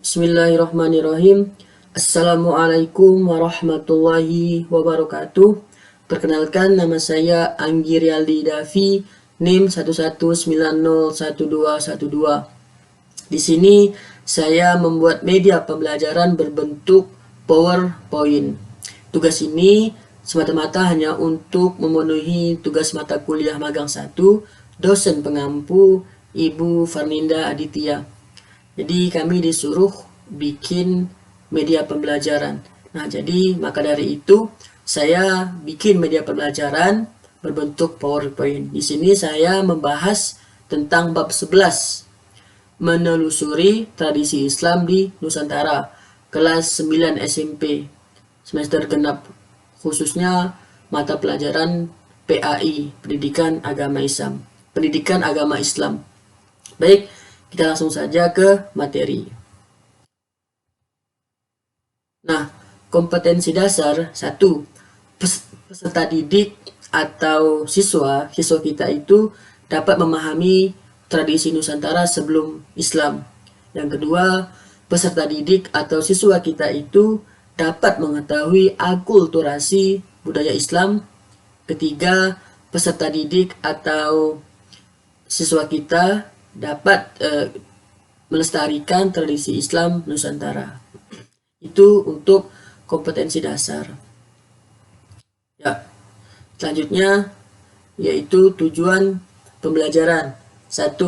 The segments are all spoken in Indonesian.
Bismillahirrahmanirrahim. Assalamualaikum warahmatullahi wabarakatuh. Perkenalkan, nama saya Anggi Rialdi Davi, NIM 11901212. Di sini saya membuat media pembelajaran berbentuk PowerPoint. Tugas ini semata-mata hanya untuk memenuhi tugas mata kuliah magang 1, dosen pengampu Ibu Farninda Aditya. Jadi kami disuruh bikin media pembelajaran. Nah, jadi maka dari itu saya bikin media pembelajaran berbentuk PowerPoint. Di sini saya membahas tentang bab 11, menelusuri tradisi Islam di Nusantara, kelas 9 SMP, semester genap, khususnya mata pelajaran PAI, Pendidikan Agama Islam. Pendidikan Agama Islam. Baik, kita langsung saja ke materi. Nah, kompetensi dasar 1. Peserta didik atau siswa kita itu dapat memahami tradisi Nusantara sebelum Islam. Yang kedua, peserta didik atau siswa kita itu dapat mengetahui akulturasi budaya Islam. Ketiga, peserta didik atau siswa kita dapat melestarikan tradisi Islam Nusantara. Itu untuk kompetensi dasar. Ya, selanjutnya yaitu tujuan pembelajaran. 1.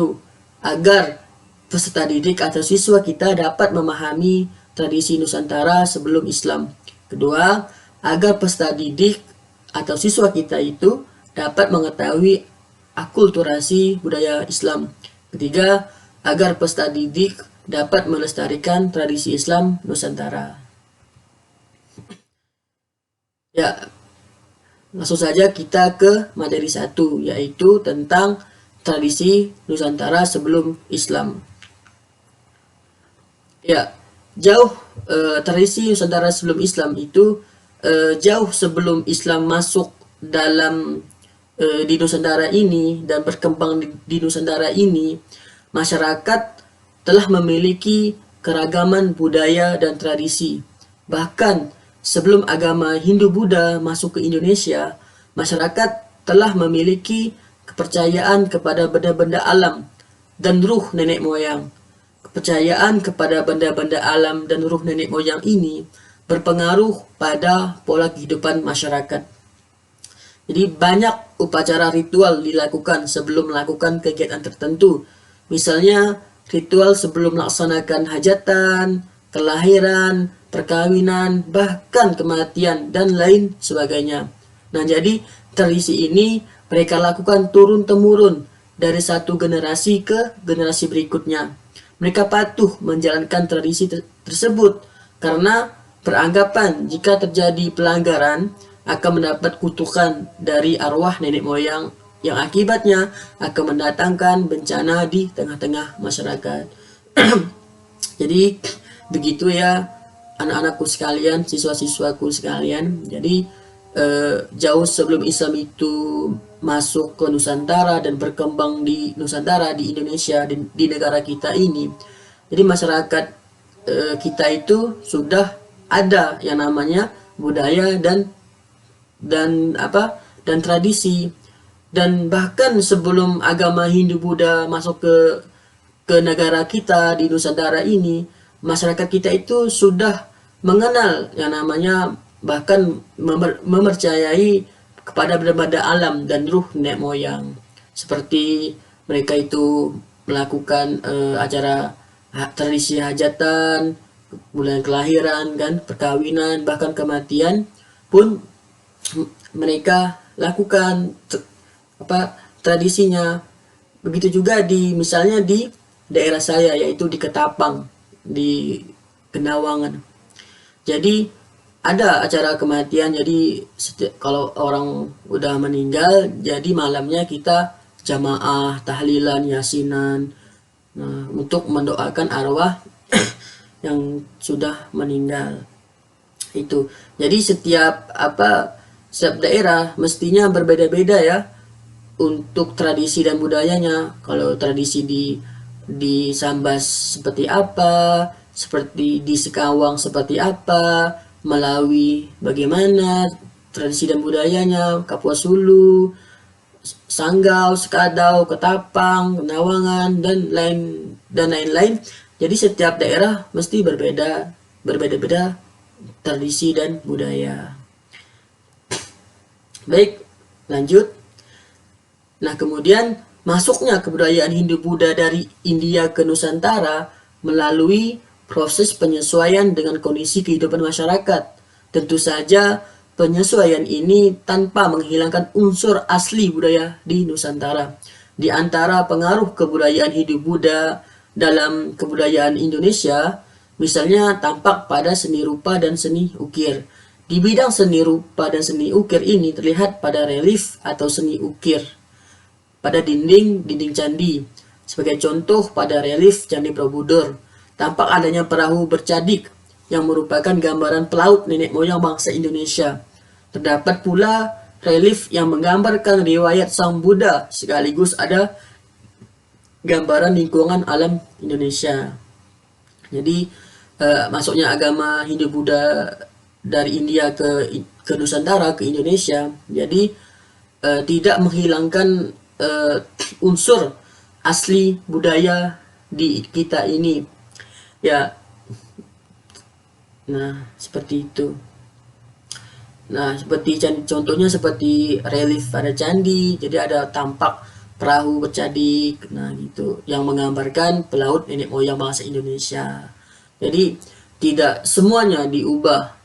Agar peserta didik atau siswa kita dapat memahami tradisi Nusantara sebelum Islam. Kedua, agar peserta didik atau siswa kita itu dapat mengetahui akulturasi budaya Islam. Ketiga, agar peserta didik dapat melestarikan tradisi Islam Nusantara. Ya, langsung saja kita ke materi 1, yaitu tentang tradisi Nusantara sebelum Islam. Ya, tradisi Nusantara sebelum Islam itu jauh sebelum Islam masuk dalam di Nusantara ini dan berkembang di Nusantara ini, masyarakat telah memiliki keragaman budaya dan tradisi. Bahkan sebelum agama Hindu-Buddha masuk ke Indonesia, masyarakat telah memiliki kepercayaan kepada benda-benda alam dan ruh nenek moyang. Kepercayaan kepada benda-benda alam dan ruh nenek moyang ini berpengaruh pada pola kehidupan masyarakat. Jadi banyak upacara ritual dilakukan sebelum melakukan kegiatan tertentu. Misalnya ritual sebelum melaksanakan hajatan, kelahiran, perkawinan, bahkan kematian, dan lain sebagainya. Nah, jadi tradisi ini mereka lakukan turun-temurun dari satu generasi ke generasi berikutnya. Mereka patuh menjalankan tradisi tersebut karena beranggapan jika terjadi pelanggaran akan mendapat kutukan dari arwah nenek moyang yang akibatnya akan mendatangkan bencana di tengah-tengah masyarakat. Jadi begitu ya anak-anakku sekalian, siswa-siswaku sekalian. Jadi jauh sebelum Islam itu masuk ke Nusantara dan berkembang di Nusantara, di Indonesia, di negara kita ini. Jadi masyarakat kita itu sudah ada yang namanya budaya dan tradisi. Dan bahkan sebelum agama Hindu-Buddha masuk ke negara kita di Nusantara ini, masyarakat kita itu sudah mengenal yang namanya, bahkan mempercayai kepada benda-benda alam dan ruh nenek moyang. Seperti mereka itu melakukan acara tradisi hajatan, bulan kelahiran, kan, perkawinan, bahkan kematian pun mereka lakukan tradisinya. Begitu juga misalnya di daerah saya, yaitu di Ketapang, di Kenawangan. Jadi ada acara kematian. Jadi kalau orang udah meninggal, jadi malamnya kita jamaah tahlilan, yasinan, untuk mendoakan arwah yang sudah meninggal. Itu. Jadi setiap daerah mestinya berbeda-beda ya untuk tradisi dan budayanya. Kalau tradisi di Sambas seperti apa, seperti di Sekawang seperti apa, Melawi bagaimana, tradisi dan budayanya, Kapuas Hulu, Sanggau, Sekadau, Ketapang, Kenawangan, dan lain-lain. Jadi setiap daerah mesti berbeda-beda tradisi dan budaya. Baik, lanjut. Nah, kemudian masuknya kebudayaan Hindu-Buddha dari India ke Nusantara melalui proses penyesuaian dengan kondisi kehidupan masyarakat. Tentu saja penyesuaian ini tanpa menghilangkan unsur asli budaya di Nusantara. Di antara pengaruh kebudayaan Hindu-Buddha dalam kebudayaan Indonesia, misalnya tampak pada seni rupa dan seni ukir. Di bidang seni rupa dan seni ukir ini terlihat pada relief atau seni ukir pada dinding candi. Sebagai contoh, pada relief Candi Borobudur tampak adanya perahu bercadik yang merupakan gambaran pelaut nenek moyang bangsa Indonesia. Terdapat pula relief yang menggambarkan riwayat Sang Buddha, sekaligus ada gambaran lingkungan alam Indonesia. Jadi masuknya agama Hindu-Buddha dari India ke Nusantara, ke Indonesia, jadi tidak menghilangkan unsur asli budaya di kita ini, ya. Nah, seperti itu. Nah, contohnya seperti relief pada candi, jadi ada tampak perahu bercadik, nah gitu, yang menggambarkan pelaut nenek moyang bangsa Indonesia. Jadi tidak semuanya diubah.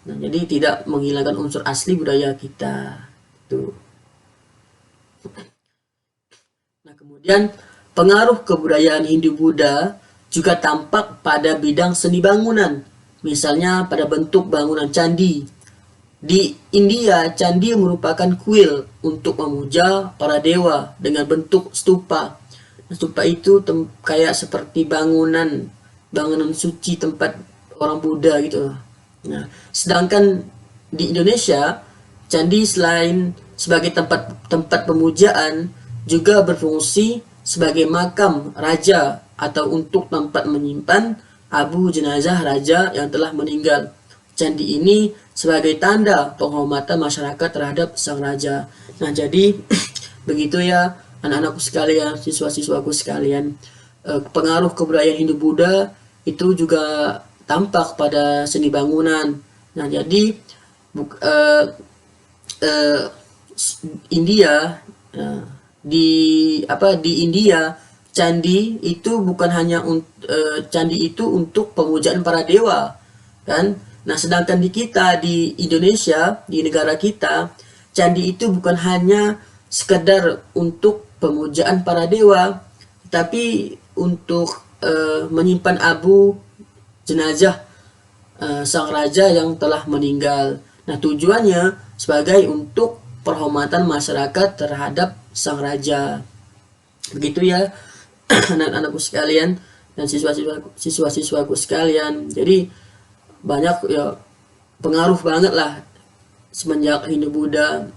Nah, jadi tidak menghilangkan unsur asli budaya kita. Tuh. Nah, kemudian pengaruh kebudayaan Hindu-Buddha juga tampak pada bidang seni bangunan, misalnya pada bentuk bangunan candi. Di India, candi merupakan kuil untuk memuja para dewa dengan bentuk stupa. Stupa itu kayak seperti bangunan suci tempat orang Buddha gitu. Nah, sedangkan di Indonesia, candi selain sebagai tempat pemujaan juga berfungsi sebagai makam raja atau untuk tempat menyimpan abu jenazah raja yang telah meninggal. Candi ini sebagai tanda penghormatan masyarakat terhadap sang raja. Nah, jadi begitu ya anak-anakku sekalian, siswa-siswaku sekalian, pengaruh kebudayaan Hindu-Buddha itu juga tampak pada seni bangunan. Nah, jadi India, di India, candi itu bukan hanya candi itu untuk pemujaan para dewa, kan? Nah, sedangkan di kita di Indonesia, di negara kita, candi itu bukan hanya sekedar untuk pemujaan para dewa, tapi untuk menyimpan abu jenazah sang raja yang telah meninggal. Nah, tujuannya sebagai untuk penghormatan masyarakat terhadap sang raja. Begitu ya anak-anakku sekalian dan siswa-siswaku sekalian. Jadi banyak ya, pengaruh banget lah semenjak Hindu-Buddha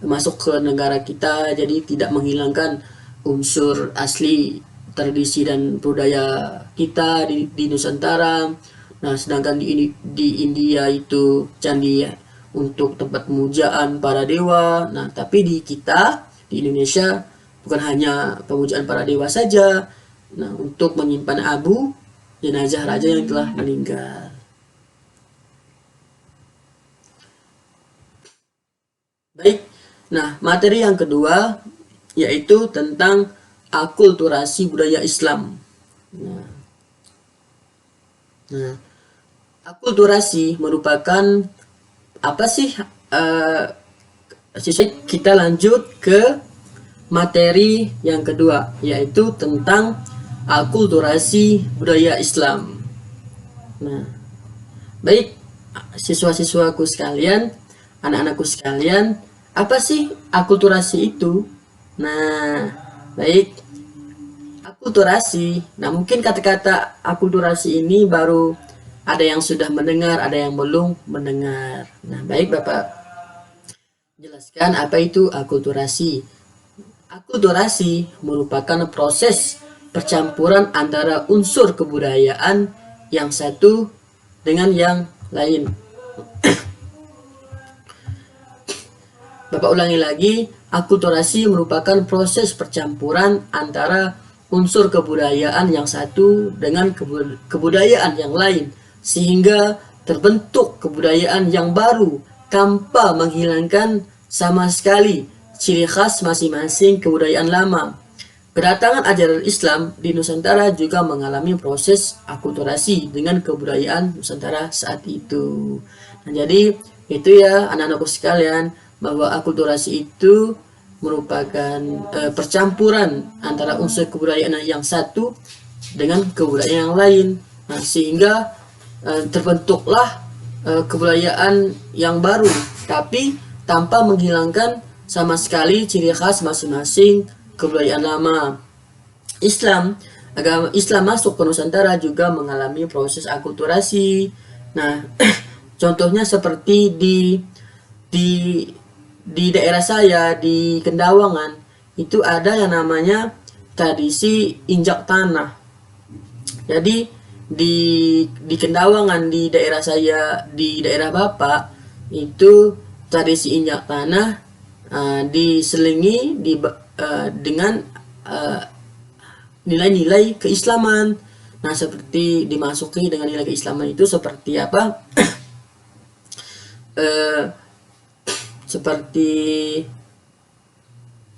masuk ke negara kita, jadi tidak menghilangkan unsur asli tradisi dan budaya kita di Nusantara. Nah, sedangkan di India itu candi ya, untuk tempat pemujaan para dewa. Nah, tapi di kita di Indonesia bukan hanya pemujaan para dewa saja. Nah, untuk menyimpan abu jenazah raja yang telah meninggal. Baik. Nah, materi yang kedua yaitu tentang akulturasi budaya Islam. Nah, akulturasi merupakan apa sih? Kita lanjut ke materi yang kedua, yaitu tentang akulturasi budaya Islam. Nah, baik siswa-siswaku sekalian, anak-anakku sekalian, apa sih akulturasi itu? Nah, baik, akulturasi. Nah, mungkin kata-kata akulturasi ini baru ada yang sudah mendengar, ada yang belum mendengar. Nah, baik Bapak jelaskan apa itu akulturasi. Akulturasi merupakan proses percampuran antara unsur kebudayaan yang satu dengan yang lain. Bapak ulangi lagi, akulturasi merupakan proses percampuran antara unsur kebudayaan yang satu dengan kebudayaan yang lain, sehingga terbentuk kebudayaan yang baru tanpa menghilangkan sama sekali ciri khas masing-masing kebudayaan lama. Kedatangan ajaran Islam di Nusantara juga mengalami proses akulturasi dengan kebudayaan Nusantara saat itu. Nah, jadi itu ya anak-anakku sekalian, bahwa akulturasi itu merupakan percampuran antara unsur kebudayaan yang satu dengan kebudayaan yang lain. Nah, sehingga terbentuklah kebudayaan yang baru, tapi tanpa menghilangkan sama sekali ciri khas masing-masing kebudayaan lama. Agama Islam masuk ke Nusantara juga mengalami proses akulturasi. Nah, contohnya seperti di daerah saya di Kendawangan itu ada yang namanya tradisi injak tanah. Jadi di Kendawangan, di daerah saya, di daerah Bapak itu tradisi injak tanah diselingi dengan nilai-nilai keislaman. Nah, seperti dimasuki dengan nilai keislaman itu seperti apa? Seperti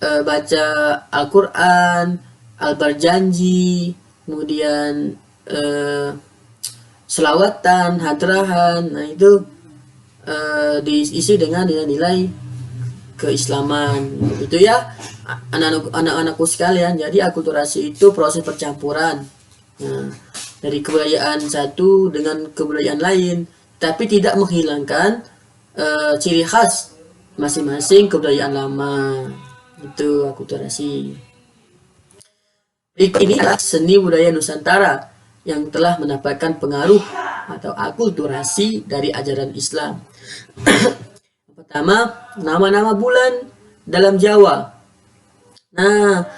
baca Al-Quran, al-berjanji, kemudian selawatan, hadrahan. Nah, itu diisi dengan nilai-nilai keislaman. Itu ya anak-anakku sekalian. Jadi akulturasi itu proses percampuran dari kebudayaan satu dengan kebudayaan lain, tapi tidak menghilangkan ciri khas masing-masing kebudayaan lama. Itu akulturasi. Ini adalah seni budaya Nusantara yang telah mendapatkan pengaruh atau akulturasi dari ajaran Islam. Pertama, nama-nama bulan dalam Jawa. Nah,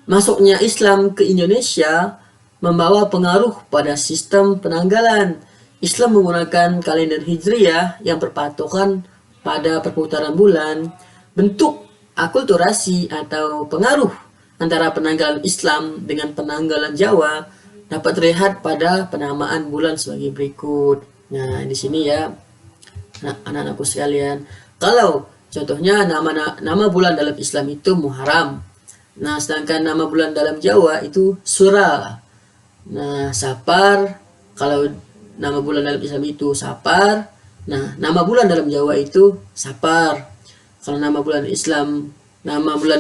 masuknya Islam ke Indonesia membawa pengaruh pada sistem penanggalan. Islam menggunakan kalender Hijriyah yang berpatokan pada perputaran bulan. Bentuk akulturasi atau pengaruh antara penanggalan Islam dengan penanggalan Jawa dapat terlihat pada penamaan bulan sebagai berikut. Nah, di sini ya anak-anakku sekalian. Kalau contohnya nama bulan dalam Islam itu Muharram. Nah, sedangkan nama bulan dalam Jawa itu Sura. Nah, Sapar. Kalau nama bulan dalam Islam itu Sapar. Nah, nama bulan dalam Jawa itu Sapar. Kalau nama bulan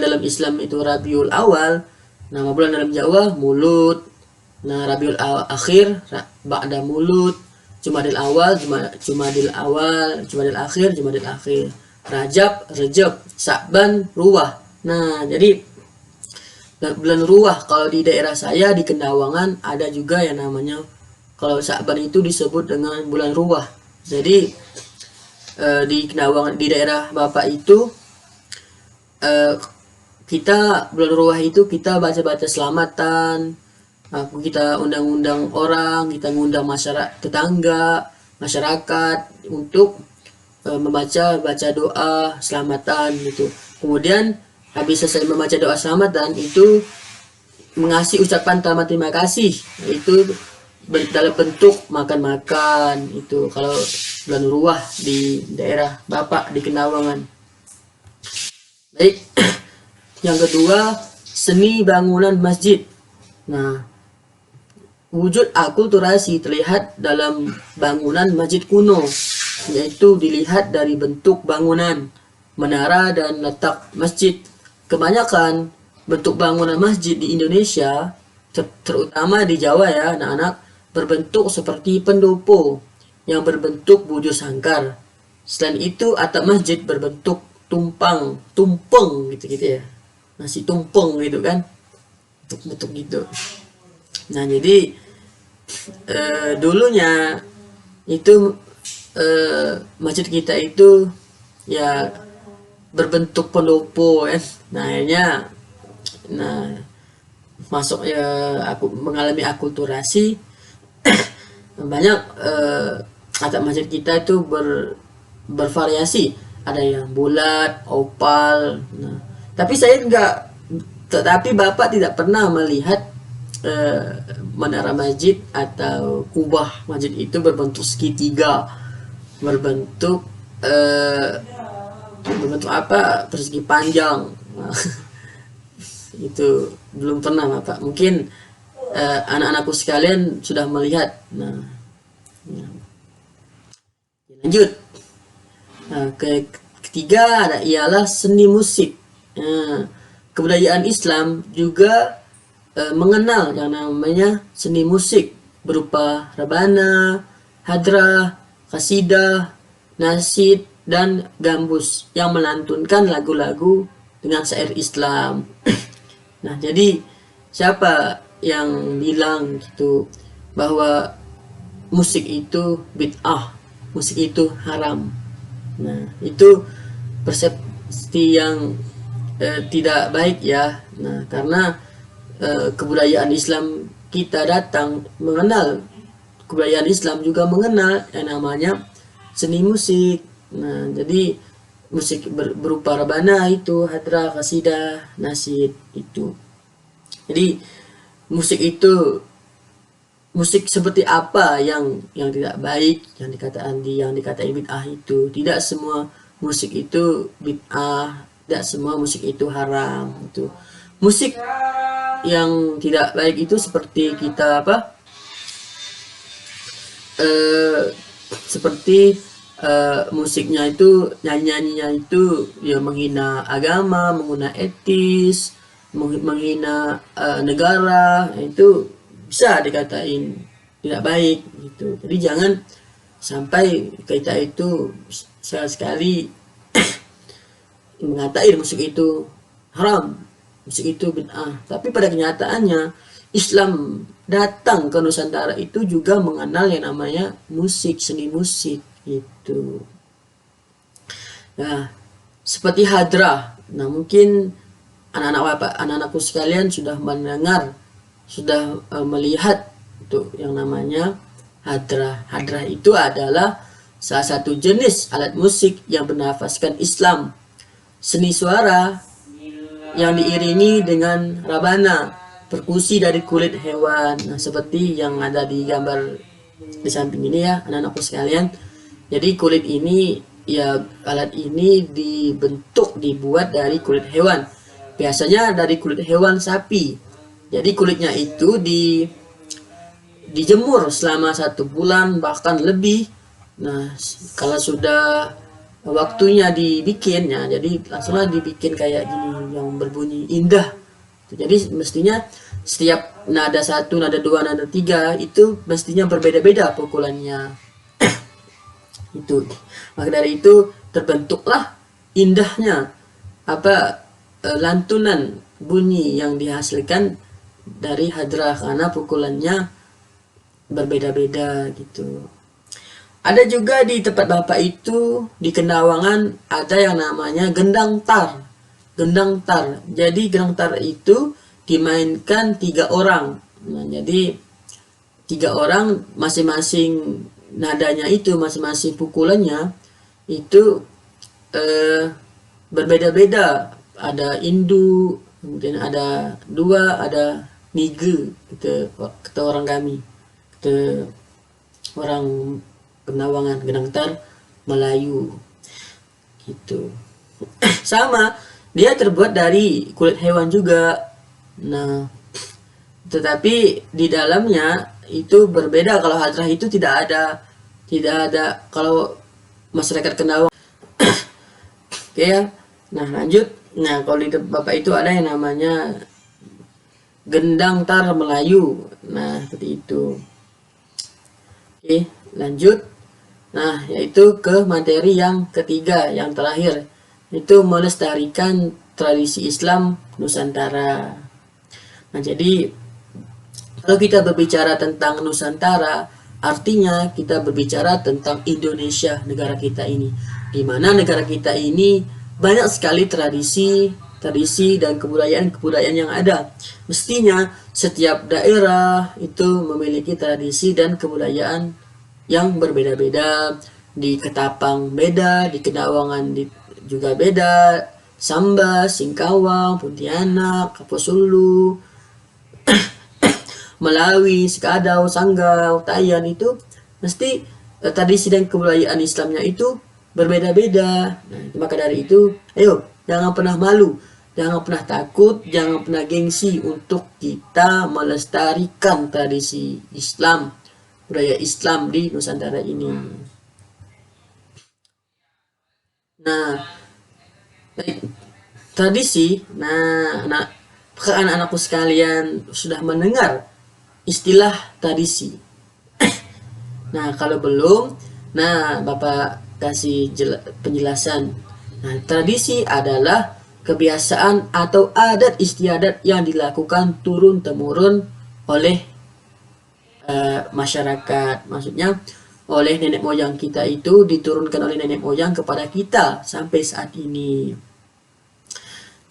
dalam Islam itu Rabiul Awal. Nama bulan dalam Jawa Mulut. Nah, Rabiul Akhir ba'da Mulut. Jumadil Awal, Jumadil Akhir. Rajab, Sa'ban, Ruwah. Nah, jadi bulan Ruwah kalau di daerah saya di Kendawangan ada juga yang namanya, kalau Sa'ban itu disebut dengan bulan Ruwah. Jadi di Kendawangan, di daerah Bapak itu kita bulan Ruwah itu kita baca-baca selamatan, kita undang-undang orang, kita ngundang masyarakat untuk baca doa selamatan gitu. Kemudian habis selesai membaca doa selamatan itu mengasih ucapan terima kasih, itu dalam bentuk makan-makan. Itu kalau bulan Ruwah di daerah Bapak di Kendawangan. Baik. Yang kedua, seni bangunan masjid. Nah, wujud akulturasi terlihat dalam bangunan masjid kuno, yaitu dilihat dari bentuk bangunan, menara, dan letak masjid. Kebanyakan bentuk bangunan masjid di Indonesia, terutama di Jawa ya anak-anak, berbentuk seperti pendopo yang berbentuk bujur sangkar. Selain itu, atap masjid berbentuk tumpeng gitu ya, nasi tumpeng gitu kan, bentuk gitu. Nah, jadi dulunya itu masjid kita itu ya berbentuk pendopo kan. Nah, akhirnya masuk ya aku mengalami akulturasi banyak atap masjid kita itu bervariasi, ada yang bulat, opal. Nah, tetapi Bapak tidak pernah melihat menara masjid atau kubah masjid itu berbentuk segitiga, berbentuk berbentuk apa, persegi panjang. Nah, itu belum pernah Bapak. Mungkin anak-anakku sekalian sudah melihat. Nah, ya. Lanjut. Nah, ketiga ialah seni musik. Nah, kebudayaan Islam juga mengenal yang namanya seni musik berupa rebana, hadrah, kasidah, nasyid, dan gambus yang melantunkan lagu-lagu dengan syair Islam. Nah, jadi siapa yang bilang gitu bahwa musik itu bid'ah, musik itu haram? Nah, itu persepsi yang tidak baik ya. Nah, karena kebudayaan Islam kita datang mengenal, kebudayaan Islam juga mengenal yang namanya seni musik. Nah, jadi musik berupa rebana itu, hadrah, kasidah, nasyid itu. Jadi musik itu, musik seperti apa yang tidak baik, yang dikatain bid'ah itu. Tidak semua musik itu bid'ah, tidak semua musik itu haram itu. Musik yang tidak baik itu seperti kita seperti musiknya itu, nyanyiannya itu ya menghina agama, menghina etis, menghina negara, itu bisa dikatain tidak baik gitu. Jadi jangan sampai kita itu sekali mengatain musik itu haram, musik itu bid'ah. Tapi pada kenyataannya Islam datang ke Nusantara itu juga mengenal yang namanya musik, seni musik itu. Nah, seperti hadrah. Nah, mungkin anak-anakku sekalian sudah mendengar, sudah melihat itu yang namanya hadrah. Hadrah itu adalah salah satu jenis alat musik yang bernafaskan Islam. Seni suara yang diiringi dengan rabana, perkusi dari kulit hewan. Nah, seperti yang ada di gambar di samping ini ya, anak-anakku sekalian. Jadi kulit ini ya, alat ini dibuat dari kulit hewan. Biasanya dari kulit hewan sapi. Jadi kulitnya itu dijemur selama 1 bulan bahkan lebih. Nah, kalau sudah waktunya dibikin ya, jadi langsunglah dibikin kayak gini yang berbunyi indah. Jadi mestinya setiap nada 1, nada 2, nada 3 itu mestinya berbeda-beda pukulannya. Itu. Maka dari itu terbentuklah indahnya lantunan bunyi yang dihasilkan dari hadrah karena pukulannya berbeda-beda gitu. Ada juga di tempat Bapak itu di Kendawangan ada yang namanya gendang tar. Gendang tar. Jadi gendang tar itu dimainkan 3 orang. Nah, jadi 3 orang, masing-masing nadanya itu, masing-masing pukulannya itu berbeda-beda. Ada indu, kemudian ada 2, ada nige, kata orang kami, kata orang Kendawangan, gendang tar Melayu gitu. Sama, dia terbuat dari kulit hewan juga. Nah, tetapi di dalamnya itu berbeda. Kalau hadrah itu tidak ada kalau masyarakat Kendawangan. Oke ya. Nah, lanjut. Nah, kalau di Bapak itu ada yang namanya gendang tar Melayu. Nah, seperti itu. Oke, lanjut. Nah, yaitu ke materi yang ketiga, yang terakhir, itu melestarikan tradisi Islam Nusantara. Nah, jadi kalau kita berbicara tentang Nusantara, artinya kita berbicara tentang Indonesia, negara kita ini. Di mana negara kita ini banyak sekali tradisi, tradisi dan kebudayaan yang ada. Mestinya setiap daerah itu memiliki tradisi dan kebudayaan yang berbeda-beda. Di Ketapang beda, di Kedawangan juga beda, Sambas, Singkawang, Pontianak, Kaposulu, Melawi, Sekadau, Sanggau, Tayan itu mesti tradisi dan kebudayaan Islamnya itu berbeda-beda. Nah, maka dari itu, ayo jangan pernah malu, jangan pernah takut, jangan pernah gengsi untuk kita melestarikan tradisi Islam, budaya Islam di Nusantara ini. Nah, baik, tradisi. Nah, anak-anakku sekalian sudah mendengar istilah tradisi. Nah, kalau belum, nah Bapak kasih penjelasan. Nah, tradisi adalah kebiasaan atau adat istiadat yang dilakukan turun-temurun oleh masyarakat. Maksudnya oleh nenek moyang kita, itu diturunkan oleh nenek moyang kepada kita sampai saat ini.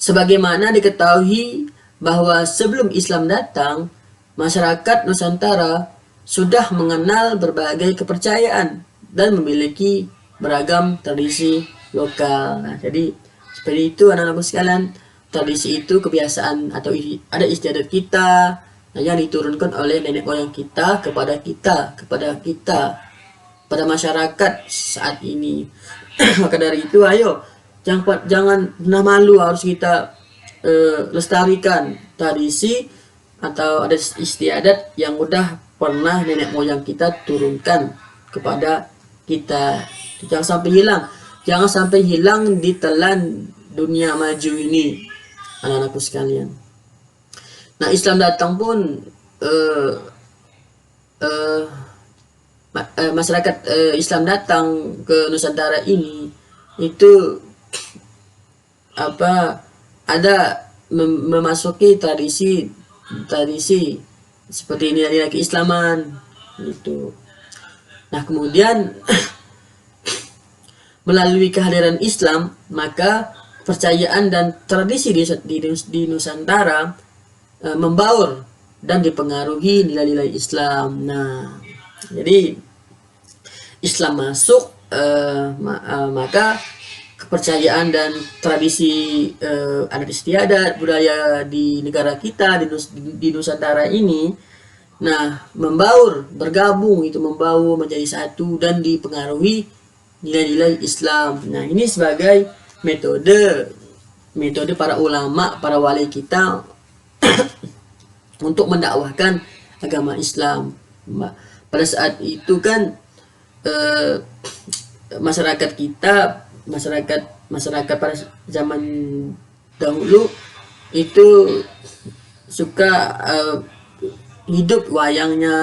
Sebagaimana diketahui bahwa sebelum Islam datang, masyarakat Nusantara sudah mengenal berbagai kepercayaan dan memiliki beragam tradisi lokal. Nah, jadi seperti itu anak-anakku sekalian, tradisi itu kebiasaan atau ada istiadat kita yang diturunkan oleh nenek moyang kita, pada masyarakat saat ini. Maka dari itu, ayo jangan pernah malu, harus kita lestarikan tradisi atau ada istiadat yang udah pernah nenek moyang kita turunkan kepada kita. Jangan sampai hilang di telan dunia maju ini, anak-anakku sekalian. Nah, Islam datang pun masyarakat Islam datang ke Nusantara ini itu ada memasuki tradisi seperti nilai-nilai keislaman itu. Nah, kemudian melalui kehadiran Islam, maka percayaan dan tradisi di Nusantara membaur dan dipengaruhi nilai-nilai Islam. Nah, jadi Islam masuk, maka kepercayaan dan tradisi adat istiadat budaya di negara kita, di Nusantara ini, nah bergabung, itu membaur menjadi satu dan dipengaruhi nilai-nilai Islam. Nah, ini sebagai metode para ulama, para wali kita untuk mendakwahkan agama Islam. Pada saat itu kan masyarakat pada zaman dahulu itu suka hidup wayangnya.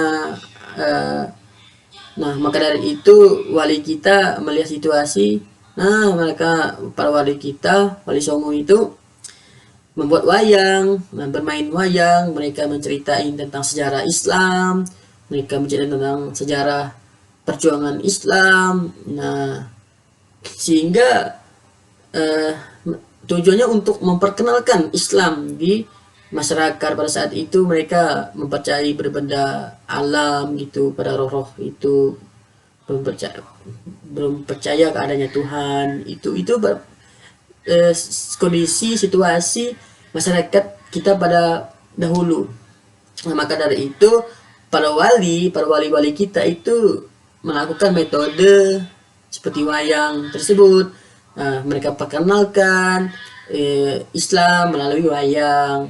Nah, maka dari itu wali kita melihat situasi. Nah, para wali kita, wali Songo itu membuat wayang, bermain wayang. Mereka menceritain tentang sejarah Islam, mereka menceritakan tentang sejarah perjuangan Islam. Nah, sehingga tujuannya untuk memperkenalkan Islam di masyarakat. Pada saat itu mereka mempercayai berbenda alam gitu, pada roh-roh itu, belum percaya ke adanya Tuhan. Itu kondisi situasi masyarakat kita pada dahulu. Nah, maka dari itu para wali kita itu melakukan metode seperti wayang tersebut. Nah, mereka perkenalkan Islam melalui wayang.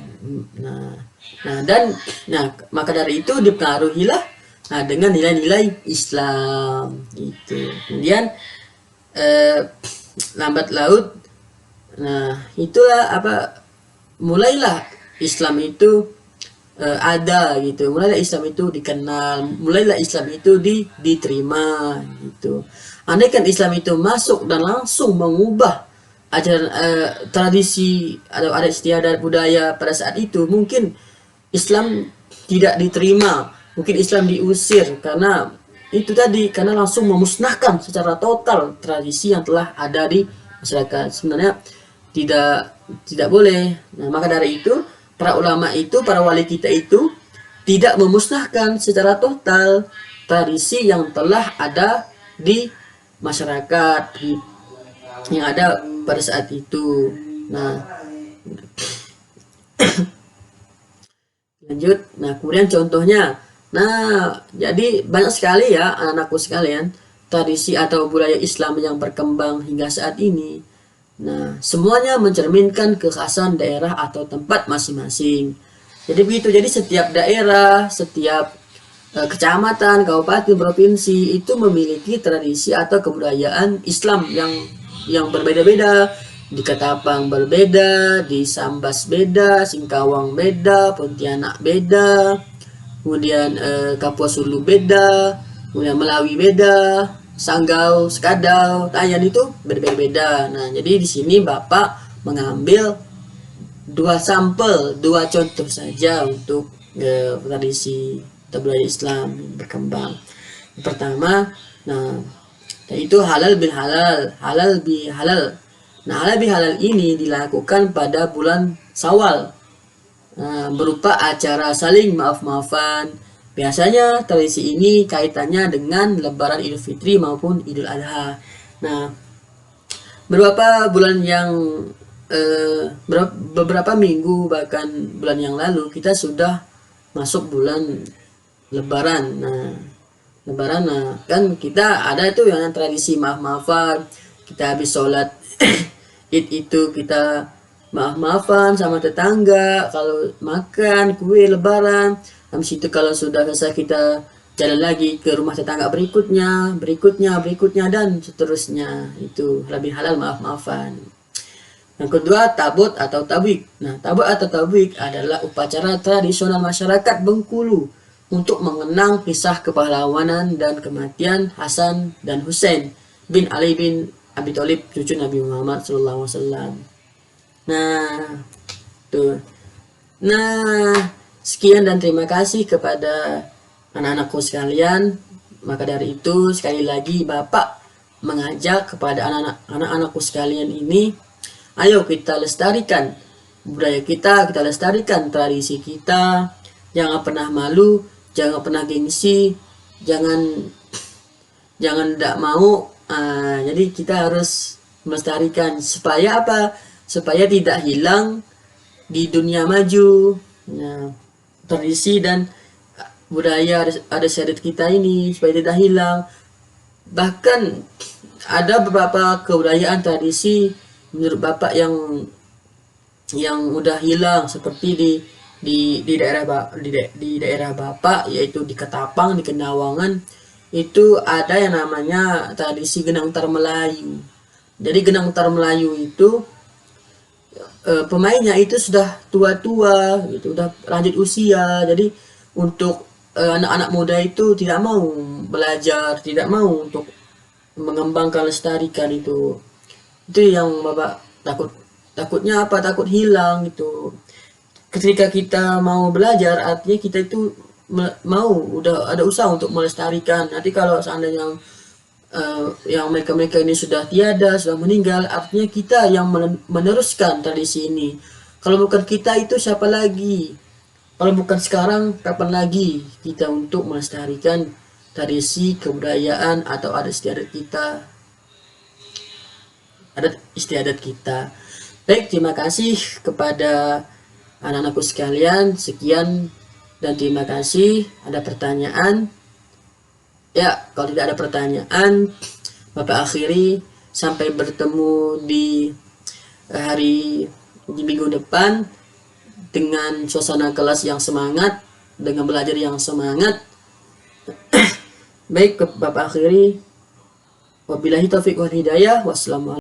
Maka dari itu dipengaruhilah dengan nilai-nilai Islam itu. Kemudian lambat laut, nah itulah mulailah Islam itu ada gitu, mulailah Islam itu dikenal, mulailah Islam itu diterima gitu. Andaikan Islam itu masuk dan langsung mengubah ajaran tradisi atau adat istiadat budaya pada saat itu, mungkin Islam tidak diterima, mungkin Islam diusir, karena langsung memusnahkan secara total tradisi yang telah ada di masyarakat. Sebenarnya tidak boleh. Nah, maka dari itu para ulama itu, para wali kita itu tidak memusnahkan secara total tradisi yang telah ada di masyarakat yang ada pada saat itu. Nah, lanjut. Nah, kemudian contohnya. Nah, jadi banyak sekali ya anak-anakku sekalian, tradisi atau budaya Islam yang berkembang hingga saat ini. Nah, semuanya mencerminkan kekhasan daerah atau tempat masing-masing. Jadi begitu. Jadi setiap daerah, setiap kecamatan, kabupaten, provinsi itu memiliki tradisi atau kebudayaan Islam yang berbeda-beda. Di Ketapang berbeda, di Sambas beda, Singkawang beda, Pontianak beda, kemudian Kapuas Hulu beda, kemudian Melawi beda, Sanggau, Sekadau, Tayan itu berbeda-beda. Nah, jadi di sini Bapak mengambil dua sampel, dua contoh saja untuk tradisi atau budaya Islam yang berkembang. Yang pertama, nah, yaitu halal bin halal, halal bi halal. Nah, halal bi halal ini dilakukan pada bulan Syawal, berupa acara saling maaf-maafan. Biasanya tradisi ini kaitannya dengan Lebaran Idul Fitri maupun Idul Adha. Nah, beberapa bulan yang beberapa minggu bahkan bulan yang lalu kita sudah masuk bulan Lebaran. Nah, Lebaran, nah kan kita ada itu yang tradisi maaf-maafan. Kita habis sholat Id itu kita maaf-maafan sama tetangga, kalau makan kue Lebaran. Habis itu kalau sudah selesai kita jalan lagi ke rumah tetangga berikutnya dan seterusnya. Itu lebih halal maaf-maafan. Yang kedua, tabut atau tabik. Nah, tabut atau tabik adalah upacara tradisional masyarakat Bengkulu untuk mengenang kisah kepahlawanan dan kematian Hasan dan Hussein bin Ali bin Abi Thalib, cucu Nabi Muhammad SAW. Nah, tuh. Nah, sekian dan terima kasih kepada anak-anakku sekalian. Maka dari itu, sekali lagi Bapak mengajak kepada anak-anakku sekalian ini, ayo kita lestarikan budaya kita lestarikan tradisi kita. Jangan pernah malu, jangan pernah gengsi, jangan tidak mau. Jadi kita harus melestarikan supaya apa? Supaya tidak hilang di dunia maju. Nah, tradisi dan budaya ada syariat kita ini supaya tidak hilang. Bahkan ada beberapa kebudayaan tradisi menurut Bapak yang udah hilang, seperti di daerah Bapak, yaitu di Ketapang, di Kendawangan. Itu ada yang namanya tradisi Genang Tar Melayu. Jadi Genang Tar Melayu itu pemainnya itu sudah tua-tua gitu, udah lanjut usia. Jadi untuk anak-anak muda itu tidak mau belajar, tidak mau untuk mengembangkan lestarikan itu yang Bapak takutnya apa? Takut hilang gitu. Ketika kita mau belajar, artinya kita itu mau udah ada usaha untuk melestarikan. Nanti kalau seandainya yang mereka ini sudah tiada, sudah meninggal, artinya kita yang meneruskan tradisi ini. Kalau bukan kita, itu siapa lagi? Kalau bukan sekarang, kapan lagi kita untuk melestarikan tradisi, kebudayaan, atau adat istiadat kita. Baik, terima kasih kepada anak-anakku sekalian. Sekian dan terima kasih. Ada pertanyaan? Ya, kalau tidak ada pertanyaan, Bapak akhiri. Sampai bertemu di minggu depan dengan suasana kelas yang semangat, dengan belajar yang semangat. Baik, Bapak akhiri. Wabillahi taufiq wal hidayah. Wassalamualaikum.